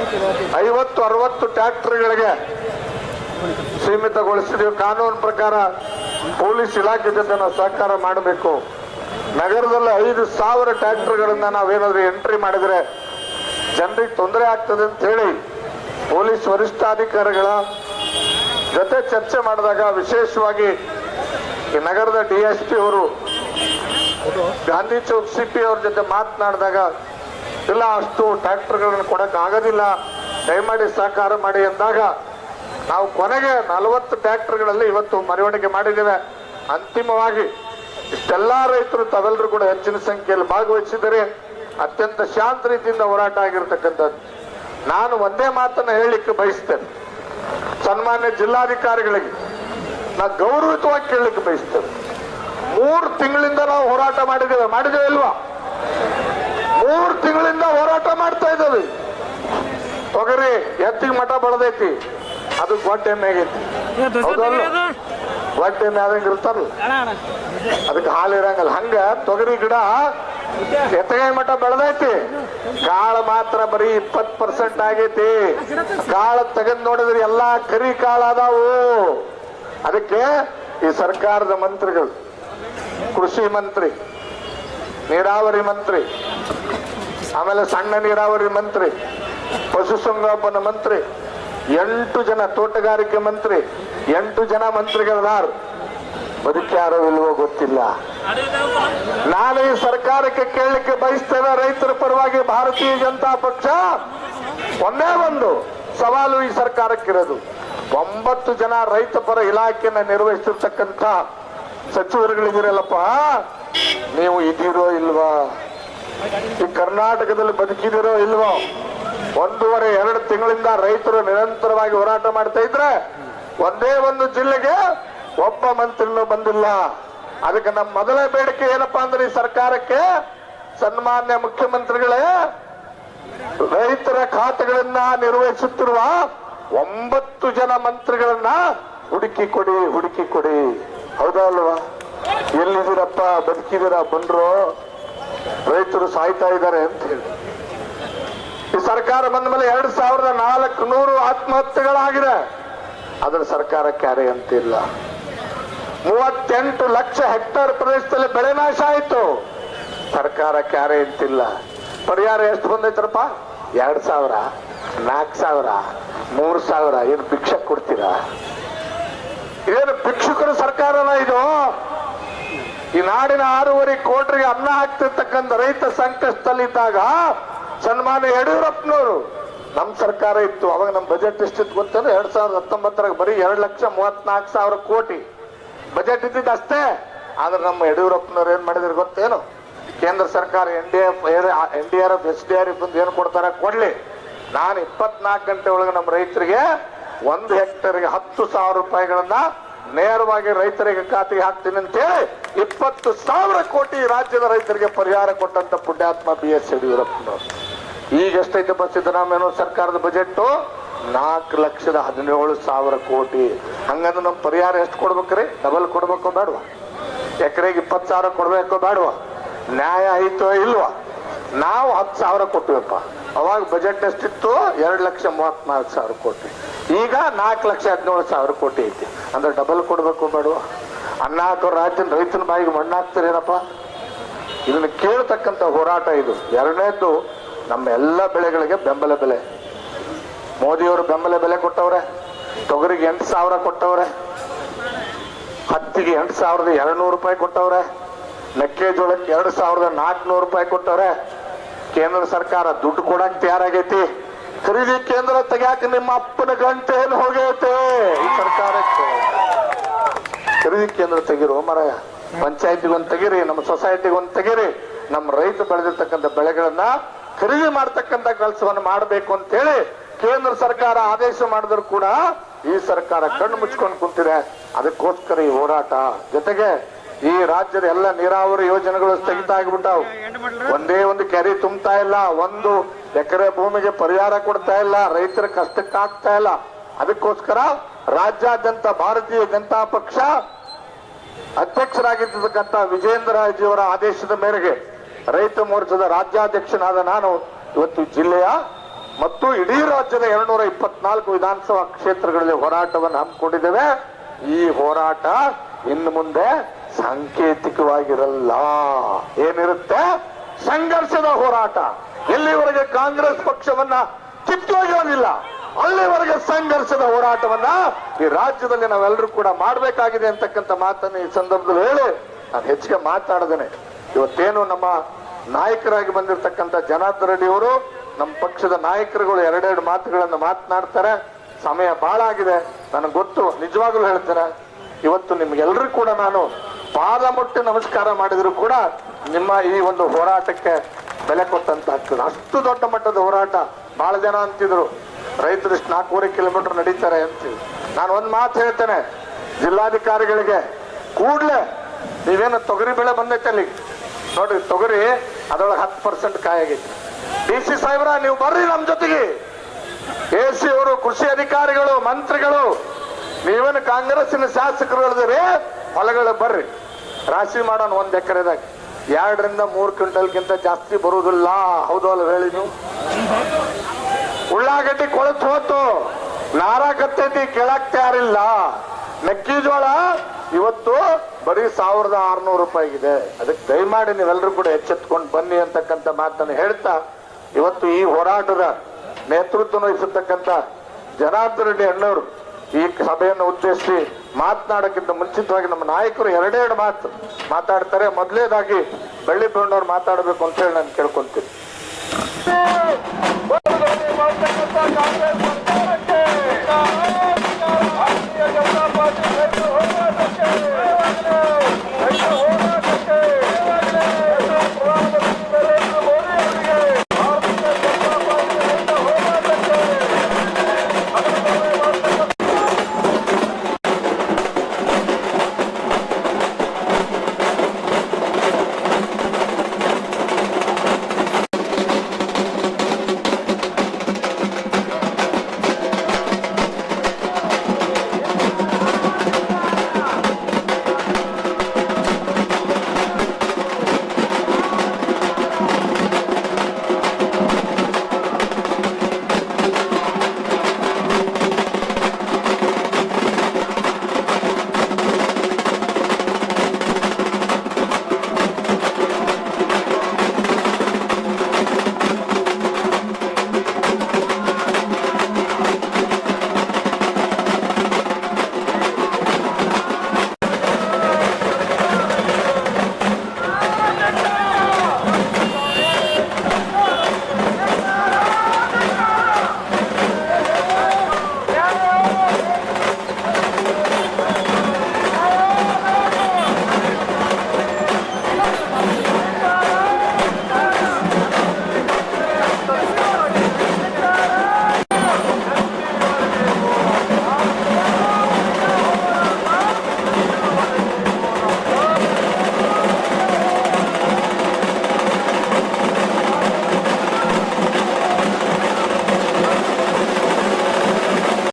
50-60 ಟ್ರ್ಯಾಕ್ಟರ್ಗಳಿಗೆ ಸೀಮಿತಗೊಳಿಸಿದೀವಿ. ಕಾನೂನು ಪ್ರಕಾರ ಪೊಲೀಸ್ ಇಲಾಖೆ ಜೊತೆ ನಾವು ಸಹಕಾರ ಮಾಡಬೇಕು. ನಗರದಲ್ಲಿ 5,000 ಟ್ರ್ಯಾಕ್ಟರ್ಗಳನ್ನ ನಾವೇನಾದ್ರೂ ಎಂಟ್ರಿ ಮಾಡಿದ್ರೆ ಜನರಿಗೆ ತೊಂದರೆ ಆಗ್ತದೆ ಅಂತ ಹೇಳಿ ಪೊಲೀಸ್ ವರಿಷ್ಠಾಧಿಕಾರಿಗಳ ಜೊತೆ ಚರ್ಚೆ ಮಾಡಿದಾಗ, ವಿಶೇಷವಾಗಿ ಈ ನಗರದ DSP ಅವರು ಗಾಂಧಿ ಚೌಕ್ CP ಅವ್ರ ಜೊತೆ ಮಾತನಾಡಿದಾಗ, ಇಲ್ಲ ಅಷ್ಟು ಟ್ರ್ಯಾಕ್ಟರ್ಗಳನ್ನು ಕೊಡಕ್ ಆಗೋದಿಲ್ಲ, ದಯಮಾಡಿ ಸಹಕಾರ ಮಾಡಿ ಅಂದಾಗ ನಾವು ಕೊನೆಗೆ 40 ಟ್ರ್ಯಾಕ್ಟರ್ಗಳಲ್ಲಿ ಇವತ್ತು ಮೆರವಣಿಗೆ ಮಾಡಿದ್ದೇವೆ. ಅಂತಿಮವಾಗಿ ಇಷ್ಟೆಲ್ಲ ರೈತರು ತಾವೆಲ್ಲರೂ ಕೂಡ ಹೆಚ್ಚಿನ ಸಂಖ್ಯೆಯಲ್ಲಿ ಭಾಗವಹಿಸಿದರೆ ಅತ್ಯಂತ ಶಾಂತ ರೀತಿಯಿಂದ ಹೋರಾಟ ಆಗಿರತಕ್ಕಂಥದ್ದು. ನಾನು ಒಂದೇ ಮಾತನ್ನ ಹೇಳಲಿಕ್ಕೆ ಬಯಸ್ತೇನೆ, ಸನ್ಮಾನ್ಯ ಜಿಲ್ಲಾಧಿಕಾರಿಗಳಿಗೆ ನಾ ಗೌರವಿತವಾಗಿ ಕೇಳಲಿಕ್ಕೆ ಬಯಸ್ತೇನೆ. 3 ತಿಂಗಳಿಂದ ನಾವು ಹೋರಾಟ ಮಾಡಿದ್ದೇವೆ ಇಲ್ವಾ? 3 ತಿಂಗಳಿಂದ ಹೋರಾಟ ಮಾಡ್ತಾ ಇದ್ದೇವೆ. ತೊಗರಿ ಎತ್ತಿಗೆ ಮಠ ಬೆಳೆದೈತಿ, ಅದು ಗೊಡ್ಡೆ ಮೇಗೈತಿ, ಗೊಡ್ಡೆ ಮ್ಯಾದಂಗ ಇರ್ತಾರಲ್ಲ, ಅದಕ್ಕೆ ಹಾಲು ಇರಂಗಲ್ಲ. ಹಂಗ ತೊಗರಿ ಗಿಡ ಎತ್ತಗಾಯಿ ಮಠ ಬೆಳೆದೈತಿ, ಕಾಳು ಮಾತ್ರ ಬರೀ 20% ಆಗೈತಿ. ಕಾಳು ತೆಗೆದು ನೋಡಿದ್ರೆ ಎಲ್ಲಾ ಕರಿ ಕಾಳಾದಾವು. ಅದಕ್ಕೆ ಈ ಸರ್ಕಾರದ ಮಂತ್ರಿಗಳು, ಕೃಷಿ ಮಂತ್ರಿ, ನೀರಾವರಿ ಮಂತ್ರಿ, ಆಮೇಲೆ ಸಣ್ಣ ನೀರಾವರಿ ಮಂತ್ರಿ, ಪಶುಸಂಗೋಪನಾ ಮಂತ್ರಿ, 8 ಜನ ತೋಟಗಾರಿಕೆ ಮಂತ್ರಿ, 8 ಜನ ಮಂತ್ರಿಗಳಾರು. ಬದುಕ್ಯಾರೋ ಇಲ್ವೋ ಗೊತ್ತಿಲ್ಲ. ನಾನು ಈ ಸರ್ಕಾರಕ್ಕೆ ಕೇಳಲಿಕ್ಕೆ ಬಯಸ್ತೇನೆ, ರೈತರ ಪರವಾಗಿ ಭಾರತೀಯ ಜನತಾ ಪಕ್ಷ ಒಂದೇ ಒಂದು ಸವಾಲು ಈ ಸರ್ಕಾರಕ್ಕಿರೋದು, 9 ಜನ ರೈತ ಪರ ಇಲಾಖೆಯನ್ನು ನಿರ್ವಹಿಸಿರ್ತಕ್ಕಂಥ ಸಚಿವರುಗಳಿದ್ದೀರಲ್ಲಪ್ಪ, ನೀವು ಇದ್ದೀರೋ ಇಲ್ವಾ? ಈ ಕರ್ನಾಟಕದಲ್ಲಿ ಬದುಕಿದಿರೋ ಇಲ್ವೋ? 1.5-2 ತಿಂಗಳಿಂದ ರೈತರು ನಿರಂತರವಾಗಿ ಹೋರಾಟ ಮಾಡ್ತಾ ಇದ್ರೆ ಒಂದೇ ಒಂದು ಜಿಲ್ಲೆಗೆ ಒಬ್ಬ ಮಂತ್ರಿನೂ ಬಂದಿಲ್ಲ. ಅದಕ್ಕೆ ನಮ್ಮ ಮೊದಲ ಬೇಡಿಕೆ ಏನಪ್ಪಾ ಅಂದ್ರೆ, ಈ ಸರ್ಕಾರಕ್ಕೆ ಸನ್ಮಾನ್ಯ ಮುಖ್ಯಮಂತ್ರಿಗಳೇ, ರೈತರ ಖಾತೆಗಳನ್ನ ನಿರ್ವಹಿಸುತ್ತಿರುವ 9 ಜನ ಮಂತ್ರಿಗಳನ್ನ ಹುಡುಕಿ ಕೊಡಿ. ಹೌದಾ ಅಲ್ವಾ? ಎಲ್ಲಿದ್ದೀರಪ್ಪ? ಬದುಕಿದ್ದೀರಾ? ಬಂದ್ರು, ರೈತರು ಸಾಯ್ತಾ ಇದ್ದಾರೆ ಅಂತ ಹೇಳಿ. ಈ ಸರ್ಕಾರ ಬಂದ ಮೇಲೆ 2,400 ಆತ್ಮಹತ್ಯೆಗಳಾಗಿದೆ. ಅದರ ಸರ್ಕಾರ ಕ್ಯಾರೆ ಅಂತಿಲ್ಲ. 38 ಲಕ್ಷ ಹೆಕ್ಟೇರ್ ಪ್ರದೇಶದಲ್ಲಿ ಬೆಳೆ ನಾಶ ಆಯಿತು, ಸರ್ಕಾರ ಕ್ಯಾರೆ ಅಂತಿಲ್ಲ. ಪರಿಹಾರ ಎಷ್ಟು ಬಂದೈತ್ರಪ್ಪ? 2,000, 4,000, 3,000. ಏನು ಭಿಕ್ಷೆ ಕೊಡ್ತೀರಾ? ಏನು ಭಿಕ್ಷುಕರ ಸರ್ಕಾರನ ಇದು? ಈ ನಾಡಿನ 6.5 ಕೋಟಿಗೆ ಅನ್ನ ಹಾಕ್ತಿರ್ತಕ್ಕಂಥ ರೈತ ಸಂಕಷ್ಟದಲ್ಲಿದ್ದಾಗ ಸನ್ಮಾನ್ಯ ಯಡಿಯೂರಪ್ಪನವರು, ನಮ್ಮ ಸರ್ಕಾರ ಇತ್ತು ಅವಾಗ, ನಮ್ಮ ಬಜೆಟ್ ಎಷ್ಟಿತ್ತು ಗೊತ್ತಂದ್ರೆ 2019 ಬರೀ 2,34,000 ಕೋಟಿ ಬಜೆಟ್ ಇದ್ದಿದ್ದು ಅಷ್ಟೇ. ಆದ್ರೆ ನಮ್ಮ ಯಡಿಯೂರಪ್ಪನವ್ರು ಏನ್ ಮಾಡಿದ್ರೆ ಗೊತ್ತೇನು? ಕೇಂದ್ರ ಸರ್ಕಾರ NDRF SDRF ಅಂತ ಏನು ಕೊಡ್ತಾರೆ ಕೊಡ್ಲಿ, ನಾನು 24 ಗಂಟೆ ಒಳಗೆ ನಮ್ಮ ರೈತರಿಗೆ 1 ಹೆಕ್ಟರ್ಗೆ 10,000 ರೂಪಾಯಿಗಳನ್ನ ನೇರವಾಗಿ ರೈತರಿಗೆ ಖಾತೆಗೆ ಹಾಕ್ತೀನಿ ಅಂತೇಳಿ 20,000 ಕೋಟಿ ರಾಜ್ಯದ ರೈತರಿಗೆ ಪರಿಹಾರ ಕೊಟ್ಟಂತ ಪುಣ್ಯಾತ್ಮ BS ಯಡಿಯೂರಪ್ಪನವರು. ಈಗ ಎಷ್ಟೈತೆ ಸಿದ್ದರಾಮಯ್ಯ ಸರ್ಕಾರದ ಬಜೆಟ್? 4,17,000 ಕೋಟಿ. ಹಂಗಂದ್ರೆ ನಮ್ಮ ಪರಿಹಾರ ಎಷ್ಟು ಕೊಡ್ಬೇಕ್ರಿ? ಡಬಲ್ ಕೊಡ್ಬೇಕೋ ಬೇಡವಾ? ಎಕರೆಗೆ 20,000 ಕೊಡ್ಬೇಕೋ ಬೇಡವಾ? ನ್ಯಾಯ ಐತೋ ಇಲ್ವಾ? ನಾವು 10,000 ಕೊಟ್ಟಿವಪ್ಪ. ಅವಾಗ ಬಜೆಟ್ ಎಷ್ಟಿತ್ತು? 2,34,000 ಕೋಟಿ. ಈಗ 4,17,000 ಕೋಟಿ ಐತಿ. ಅಂದ್ರೆ ಡಬಲ್ ಕೊಡ್ಬೇಕು ಬೇಡವಾ? ಅನ್ನ ಹಾಕೋ ರೈತನ ಬಾಯಿಗೆ ಮಣ್ಣು ಹಾಕ್ತಿರೇನಪ್ಪ? ಇದನ್ನ ಕೇಳ್ತಕ್ಕಂಥ ಹೋರಾಟ ಇದು. ಎರಡನೇದ್ದು, ನಮ್ಮ ಎಲ್ಲ ಬೆಳೆಗಳಿಗೆ ಬೆಂಬಲ ಬೆಲೆ. ಮೋದಿಯವರು ಬೆಂಬಲ ಬೆಲೆ ಕೊಟ್ಟವ್ರೆ. ತೊಗರಿಗೆ 8,000 ಕೊಟ್ಟವ್ರೆ, ಹತ್ತಿಗೆ 8,200 ರೂಪಾಯಿ ಕೊಟ್ಟವ್ರೆ, ಮೆಕ್ಕೆಜೋಳಕ್ಕೆ 2,400 ರೂಪಾಯಿ ಕೊಟ್ಟವ್ರೆ. ಕೇಂದ್ರ ಸರ್ಕಾರ ದುಡ್ಡು ಕೊಡಕ್ ತಯಾರಾಗೈತಿ. ಖರೀದಿ ಕೇಂದ್ರ ತೆಗ್ಯಾಕ ನಿಮ್ಮ ಅಪ್ಪನ ಗಂಟೆ ಏನು ಹೋಗೈತೆ? ಈ ಸರ್ಕಾರಕ್ಕೆ ಖರೀದಿ ಕೇಂದ್ರ ತೆಗಿರೋ ಮರಾಯ. ಪಂಚಾಯತಿಗೊಂದು ತೆಗಿರಿ, ನಮ್ಮ ಸೊಸೈಟಿಗೊಂದು ತೆಗಿರಿ. ನಮ್ಮ ರೈತ ಬೆಳೆದಿರ್ತಕ್ಕಂಥ ಬೆಳೆಗಳನ್ನ ಖರೀದಿ ಮಾಡ್ತಕ್ಕಂಥ ಕೆಲಸವನ್ನು ಮಾಡಬೇಕು ಅಂತೇಳಿ ಕೇಂದ್ರ ಸರ್ಕಾರ ಆದೇಶ ಮಾಡಿದ್ರು ಕೂಡ ಈ ಸರ್ಕಾರ ಕಣ್ಣು ಮುಚ್ಕೊಂಡು ಕುಂತಿದೆ. ಅದಕ್ಕೋಸ್ಕರ ಈ ಹೋರಾಟ. ಜೊತೆಗೆ ಈ ರಾಜ್ಯದ ಎಲ್ಲ ನೀರಾವರಿ ಯೋಜನೆಗಳು ಸ್ಥಗಿತ ಆಗಿಬಿಟ್ಟಾವು. ಒಂದೇ ಒಂದು ಕೆರೆ ತುಂಬ್ತಾ ಇಲ್ಲ, 1 ಎಕರೆ ಭೂಮಿಗೆ ಪರಿಹಾರ ಕೊಡ್ತಾ ಇಲ್ಲ, ರೈತರ ಕಷ್ಟಕ್ಕಾಗ್ತಾ ಇಲ್ಲ. ಅದಕ್ಕೋಸ್ಕರ ರಾಜ್ಯಾದ್ಯಂತ ಭಾರತೀಯ ಜನತಾ ಪಕ್ಷ ಅಧ್ಯಕ್ಷರಾಗಿರ್ತಕ್ಕಂಥ ವಿಜೇಂದ್ರ ರಾಜಿಯವರ ಆದೇಶದ ಮೇರೆಗೆ ರೈತ ಮೋರ್ಚಾದ ರಾಜ್ಯಾಧ್ಯಕ್ಷನಾದ ನಾನು ಇವತ್ತು ಜಿಲ್ಲೆಯ ಮತ್ತು ಇಡೀ ರಾಜ್ಯದ 224 ವಿಧಾನಸಭಾ ಕ್ಷೇತ್ರಗಳಲ್ಲಿ ಹೋರಾಟವನ್ನು ಹಮ್ಮಿಕೊಂಡಿದ್ದೇವೆ. ಈ ಹೋರಾಟ ಇನ್ನು ಮುಂದೆ ಸಾಂಕೇತಿಕವಾಗಿರಲ್ಲ, ಏನಿರುತ್ತೆ ಸಂಘರ್ಷದ ಹೋರಾಟ. ಎಲ್ಲಿವರೆಗೆ ಕಾಂಗ್ರೆಸ್ ಪಕ್ಷವನ್ನ ಕಿತ್ತೊಗೆಯೋದಿಲ್ಲ ಅಲ್ಲಿವರೆಗೆ ಸಂಘರ್ಷದ ಹೋರಾಟವನ್ನ ಈ ರಾಜ್ಯದಲ್ಲಿ ನಾವೆಲ್ಲರೂ ಕೂಡ ಮಾಡಬೇಕಾಗಿದೆ ಅಂತಕ್ಕಂಥ ಮಾತನ್ನು ಈ ಸಂದರ್ಭದಲ್ಲಿ ಹೇಳಿ ನಾನು ಹೆಚ್ಚಿಗೆ ಮಾತಾಡದೇನೆ. ಇವತ್ತೇನು ನಮ್ಮ ನಾಯಕರಾಗಿ ಬಂದಿರತಕ್ಕಂಥ ಜನಾರ್ದನ್ ರೆಡ್ಡಿ ಅವರು ನಮ್ಮ ಪಕ್ಷದ ನಾಯಕರುಗಳು ಎರಡೆರಡು ಮಾತುಗಳನ್ನು ಮಾತನಾಡ್ತಾರೆ. ಸಮಯ ಬಹಳ ಆಗಿದೆ, ನನಗೆ ಗೊತ್ತು. ನಿಜವಾಗ್ಲೂ ಹೇಳ್ತೇನೆ, ಇವತ್ತು ನಿಮ್ಗೆಲ್ರಿಗೂ ಕೂಡ ನಾನು ಪಾದ ಮುಟ್ಟಿ ನಮಸ್ಕಾರ ಮಾಡಿದ್ರು ಕೂಡ ನಿಮ್ಮ ಈ ಒಂದು ಹೋರಾಟಕ್ಕೆ ಬೆಲೆ ಕೊಟ್ಟಂತ ಆಗ್ತದೆ. ಅಷ್ಟು ದೊಡ್ಡ ಮಟ್ಟದ ಹೋರಾಟ. ಬಹಳ ಜನ ಅಂತಿದ್ರು ರೈತರು ಇಷ್ಟು 4.5 ಕಿಲೋಮೀಟರ್ ನಡೀತಾರೆ ಅಂತೀವಿ. ನಾನು ಒಂದು ಮಾತು ಹೇಳ್ತೇನೆ, ಜಿಲ್ಲಾಧಿಕಾರಿಗಳಿಗೆ ಕೂಡ್ಲೆ ನೀವೇನು ತೊಗರಿ ಬೆಳೆ ಬಂದೈತೆ ಅಲ್ಲಿ ನೋಡ್ರಿ, ತೊಗರಿ ಅದರೊಳಗೆ 10% ಕಾಯಾಗೈತಿ. DC ಸಾಹೇಬ್ರ ನೀವು ಬರ್ರಿ ನಮ್ಮ ಜೊತೆಗೆ, AC ಅವರು, ಕೃಷಿ ಅಧಿಕಾರಿಗಳು, ಮಂತ್ರಿಗಳು, ನೀವೇನು ಕಾಂಗ್ರೆಸ್ಸಿನ ಶಾಸಕರುಗಳಿದ್ರೆ ಹೊಲಗಳು ಬರ್ರಿ, ರಾಶಿ ಮಾಡೋಣ. 1 ಎಕರೆದಾಗ 2 ರಿಂದ 3 ಕ್ವಿಂಟಲ್ಗಿಂತ ಜಾಸ್ತಿ ಬರುವುದಿಲ್ಲ. ಹೌದು ಅಲ್ಲ ಹೇಳಿ ನೀವು? ಉಳ್ಳಾಗಡ್ಡಿ ಕೊಳತು ಹೋತು, ನಾರಾಕತ್ತೈತಿ, ಕೇಳಕ್ ತಯಾರಿಲ್ಲ. ಮೆಕ್ಕೆಜೋಳ ಇವತ್ತು ಬರೀ 1600 ರೂಪಾಯಿಗಿದೆ. ಅದಕ್ಕೆ ದಯಮಾಡಿ ನೀವೆಲ್ಲರೂ ಕೂಡ ಎಚ್ಚೆತ್ಕೊಂಡು ಬನ್ನಿ ಅಂತಕ್ಕಂಥ ಮಾತನ್ನು ಹೇಳ್ತಾ, ಇವತ್ತು ಈ ಹೋರಾಟದ ನೇತೃತ್ವ ವಹಿಸತಕ್ಕಂಥ ಜನಾರ್ದನ್ ರೆಡ್ಡಿ ಅಣ್ಣವರು ಈ ಸಭೆಯನ್ನು ಉದ್ದೇಶಿಸಿ ಮಾತನಾಡಕ್ಕಿಂತ ಮುಂಚಿತವಾಗಿ ನಮ್ಮ ನಾಯಕರು ಎರಡೆರಡು ಮಾತು ಮಾತಾಡ್ತಾರೆ. ಮೊದಲನೇದಾಗಿ ಬೆಳ್ಳಿ ಬಣ್ಣವ್ರು ಮಾತಾಡಬೇಕು ಅಂತ ಹೇಳಿ ನಾನು ಕೇಳ್ಕೊಂತೀನಿ.